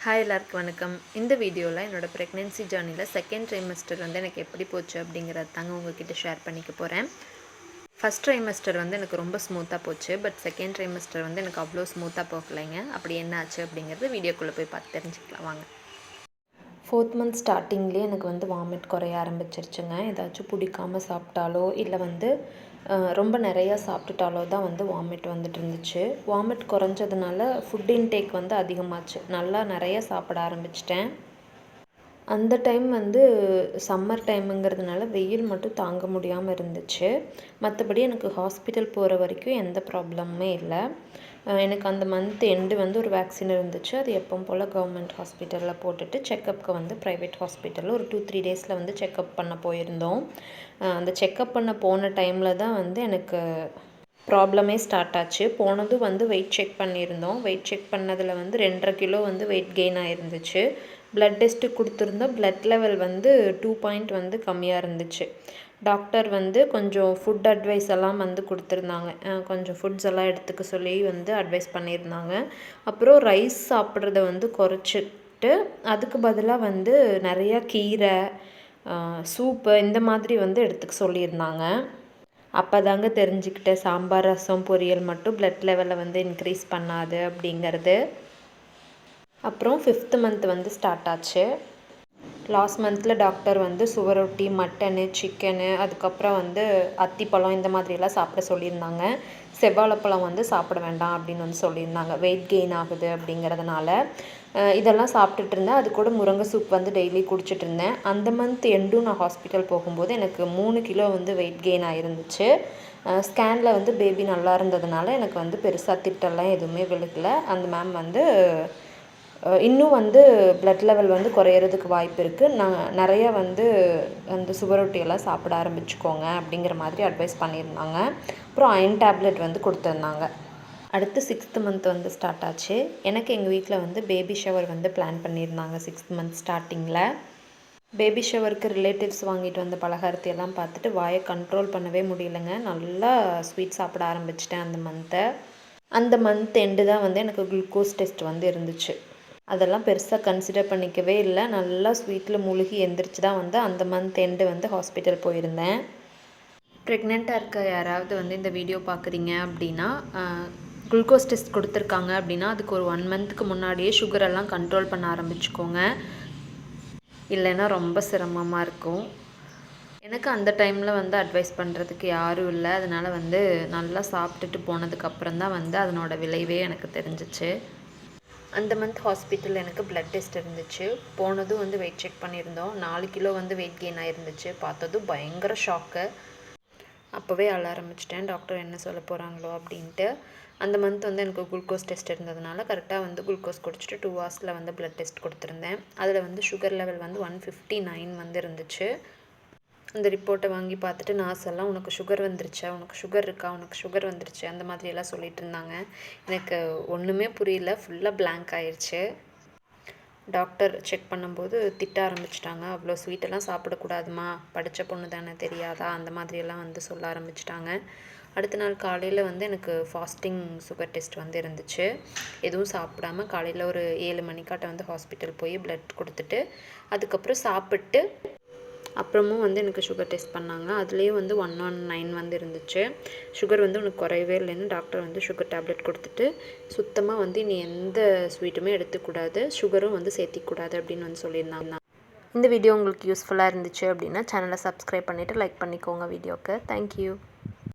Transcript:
Hi எல்லாருக்கும் வணக்கம். இந்த வீடியோவில் என்னோடய ப்ரெக்னென்சி ஜர்னியில் செகண்ட் ட்ரைமஸ்டர் வந்து எனக்கு எப்படி போச்சு அப்படிங்கிறது தாங்க உங்ககிட்ட ஷேர் பண்ணிக்க போகிறேன். ஃபஸ்ட் ட்ரைமஸ்டர் வந்து எனக்கு ரொம்ப ஸ்மூத்தாக போச்சு. பட் செகண்ட் ட்ரைமஸ்டர் வந்து எனக்கு அவ்வளோ ஸ்மூத்தாக போகலைங்க. அப்படி என்ன ஆச்சு அப்படிங்கிறது வீடியோக்குள்ளே போய் பார்த்து தெரிஞ்சுக்கலாம் வாங்க. 4th மந்த் ஸ்டார்டிங்லேயே எனக்கு வந்து வாமிட் குறைய ஆரம்பிச்சிருச்சுங்க. ஏதாச்சும் பிடிக்காமல் சாப்பிட்டாலோ இல்லை வந்து ரொம்ப நிறையா சாப்பிட்டுட்டாலோ தான் வந்து வாமிட் வந்துட்டு இருந்துச்சு. வாமிட் குறைஞ்சதுனால ஃபுட் இன்டேக் வந்து அதிகமாச்சு. நல்லா நிறைய சாப்பிட ஆரம்பிச்சிட்டேன். அந்த டைம் வந்து சம்மர் டைமுங்கிறதுனால வெயில் மட்டும் தாங்க முடியாமல் இருந்துச்சு. மற்றபடி எனக்கு ஹாஸ்பிட்டல் போகிற வரைக்கும் எந்த ப்ராப்ளமுமே இல்லை. எனக்கு அந்த மந்த் எண்டு வந்து ஒரு வேக்சின் இருந்துச்சு. அது எப்பவும் போல் கவர்மெண்ட் ஹாஸ்பிட்டலில் போட்டுட்டு செக்கப்புக்கு வந்து ப்ரைவேட் ஹாஸ்பிட்டலில் ஒரு 2-3 டேஸில் வந்து செக்கப் பண்ண போயிருந்தோம். அந்த செக்கப் பண்ண போன டைமில் தான் வந்து எனக்கு ப்ராப்ளமே ஸ்டார்ட் ஆச்சு. போனதும் வந்து வெயிட் செக் பண்ணியிருந்தோம். வெயிட் செக் பண்ணதில் வந்து 2.5 கிலோ வந்து வெயிட் கெயின் ஆகிருந்துச்சு. ப்ளட் டெஸ்ட்டு கொடுத்துருந்தோம். ப்ளட் லெவல் வந்து 2 பாயிண்ட் வந்து கம்மியாக இருந்துச்சு. டாக்டர் வந்து கொஞ்சம் ஃபுட் அட்வைஸ் எல்லாம் வந்து கொடுத்துருந்தாங்க. கொஞ்சம் ஃபுட்ஸ் எல்லாம் எடுத்துக்க சொல்லி வந்து அட்வைஸ் பண்ணியிருந்தாங்க. அப்புறம் ரைஸ் சாப்பிட்றத வந்து குறைச்சிட்டு அதுக்கு பதிலாக வந்து நிறையா கீரை, சூப்பு இந்த மாதிரி வந்து எடுத்துக்க சொல்லியிருந்தாங்க. அப்போ தாங்க தெரிஞ்சுக்கிட்டேன் சாம்பார், ரசம், பொரியல் மட்டும் ப்ளட் லெவலை வந்து இன்க்ரீஸ் பண்ணாது அப்படிங்கிறது. அப்புறம் 5th மந்த் வந்து ஸ்டார்ட் ஆச்சு. லாஸ்ட் மந்தில் டாக்டர் வந்து சுவரொட்டி, மட்டனு, சிக்கனு, அதுக்கப்புறம் வந்து அத்திப்பழம் இந்த மாதிரியெல்லாம் சாப்பிட சொல்லியிருந்தாங்க. செவ்வாழைப்பழம் வந்து சாப்பிட வேண்டாம் அப்படின்னு வந்து சொல்லியிருந்தாங்க. வெயிட் கெயின் ஆகுது அப்படிங்கிறதுனால இதெல்லாம் சாப்பிட்டுட்டு இருந்தேன். அது கூட முருங்கை சூப் வந்து டெய்லி குடிச்சிட்டு இருந்தேன். அந்த மந்த் எண்டும் நான் ஹாஸ்பிட்டல் போகும்போது எனக்கு 3 கிலோ வந்து வெயிட் கெயின் ஆகிருந்துச்சு. ஸ்கேனில் வந்து பேபி நல்லா இருந்ததுனால எனக்கு வந்து பெருசாக திட்டெல்லாம் எதுவுமே விழுகலை. அந்த மேம் வந்து இன்னும் வந்து ப்ளட் லெவல் வந்து குறையிறதுக்கு வாய்ப்பு இருக்குது. நிறைய வந்து அந்த சுவரொட்டியெல்லாம் சாப்பிட ஆரம்பிச்சுக்கோங்க அப்படிங்கிற மாதிரி அட்வைஸ் பண்ணியிருந்தாங்க. அப்புறம் அயன் டேப்லெட் வந்து கொடுத்துருந்தாங்க. அடுத்து 6th மந்த் வந்து ஸ்டார்ட் ஆச்சு. எனக்கு எங்கள் வீட்டில் வந்து பேபி ஷவர் வந்து பிளான் பண்ணியிருந்தாங்க 6th மந்த் ஸ்டார்டிங்கில். பேபி ஷவருக்கு ரிலேட்டிவ்ஸ் வாங்கிட்டு வந்த பலகாரத்தையெல்லாம் பார்த்துட்டு வாயை கண்ட்ரோல் பண்ணவே முடியலைங்க. நல்லா ஸ்வீட் சாப்பிட ஆரம்பிச்சிட்டேன் அந்த மந்த் எண்டு தான் வந்து எனக்கு குளுக்கோஸ் டெஸ்ட் வந்து இருந்துச்சு. அதெல்லாம் பெருசாக கன்சிடர் பண்ணிக்கவே இல்லை. நல்லா ஸ்வீட்டில் மூழ்கி எந்திரிச்சு தான் வந்து அந்த மந்த் எண்டு வந்து ஹாஸ்பிட்டல் போயிருந்தேன். ப்ரெக்னெண்ட்டாக இருக்க யாராவது வந்து இந்த வீடியோ பார்க்குறீங்க அப்படின்னா குளுக்கோஸ் டெஸ்ட் கொடுத்துருக்காங்க அப்படின்னா அதுக்கு ஒரு 1 மந்த்துக்கு முன்னாடியே சுகரெல்லாம் கண்ட்ரோல் பண்ண ஆரம்பிச்சுக்கோங்க. இல்லைன்னா ரொம்ப சிரமமாக இருக்கும். எனக்கு அந்த டைமில் வந்து அட்வைஸ் பண்ணுறதுக்கு யாரும் இல்லை. அதனால் வந்து நல்லா சாப்பிட்டுட்டு போனதுக்கப்புறம் தான் வந்து அதனோட விளைவே எனக்கு தெரிஞ்சிச்சு. அந்த மந்த் ஹாஸ்பிட்டலில் எனக்கு ப்ளட் டெஸ்ட் இருந்துச்சு. போனதும் வந்து வெயிட் செக் பண்ணியிருந்தோம். 4 கிலோ வந்து வெயிட் கெயின் ஆகிருந்துச்சு. பார்த்ததும் பயங்கர ஷாக்கு. அப்போவே அழ ஆரம்பிச்சிட்டேன், டாக்டர் என்ன சொல்ல போகிறாங்களோ அப்படின்ட்டு. அந்த மந்த் வந்து எனக்கு குளுக்கோஸ் டெஸ்ட் இருந்ததுனால கரெக்டாக வந்து குளுக்கோஸ் குடிச்சிட்டு 2 ஹவர்ஸில் வந்து ப்ளட் டெஸ்ட் கொடுத்துருந்தேன். அதில் வந்து சுகர் லெவல் வந்து 159 வந்து இருந்துச்சு. அந்த ரிப்போர்ட்டை வாங்கி பார்த்துட்டு நர்ஸ் எல்லாம் உனக்கு சுகர் வந்துருச்சா, உனக்கு சுகர் இருக்கா, உனக்கு சுகர் வந்துருச்சு அந்த மாதிரியெல்லாம் சொல்லிட்டு இருந்தாங்க. எனக்கு ஒன்றுமே புரியல. ஃபுல்லாக பிளாங்க் ஆயிடுச்சு. டாக்டர் செக் பண்ணும்போது திட்ட ஆரம்பிச்சிட்டாங்க. அவ்வளோ ஸ்வீட்டெல்லாம் சாப்பிடக்கூடாதுமா, படித்த பொண்ணு தானே தெரியாதா, அந்த மாதிரியெல்லாம் வந்து சொல்ல ஆரம்பிச்சிட்டாங்க. அடுத்த நாள் காலையில் வந்து எனக்கு ஃபாஸ்டிங் சுகர் டெஸ்ட் வந்து இருந்துச்சு. எதுவும் சாப்பிடாமல் காலையில் ஒரு 7 மணிக்காட்ட வந்து ஹாஸ்பிட்டல் போய் ப்ளட் கொடுத்துட்டு அதுக்கப்புறம் சாப்பிட்டு அப்புறமும் வந்து எனக்கு சுகர் டெஸ்ட் பண்ணாங்க. அதுலேயும் வந்து 119 வந்து இருந்துச்சு. சுகர் வந்து உனக்கு குறையவே இல்லைன்னு டாக்டர் வந்து சுகர் டேப்லெட் கொடுத்துட்டு சுத்தமாக வந்து நீ எந்த ஸ்வீட்டுமே எடுத்துக்கூடாது, சுகரும் வந்து சேர்த்திக்கூடாது அப்படின்னு வந்து சொல்லியிருந்தாங்க. இந்த வீடியோ உங்களுக்கு யூஸ்ஃபுல்லாக இருந்துச்சு அப்படின்னா சேனலை சப்ஸ்கிரைப் பண்ணிவிட்டு லைக் பண்ணிக்கோங்க வீடியோக்கு. தேங்க்யூ.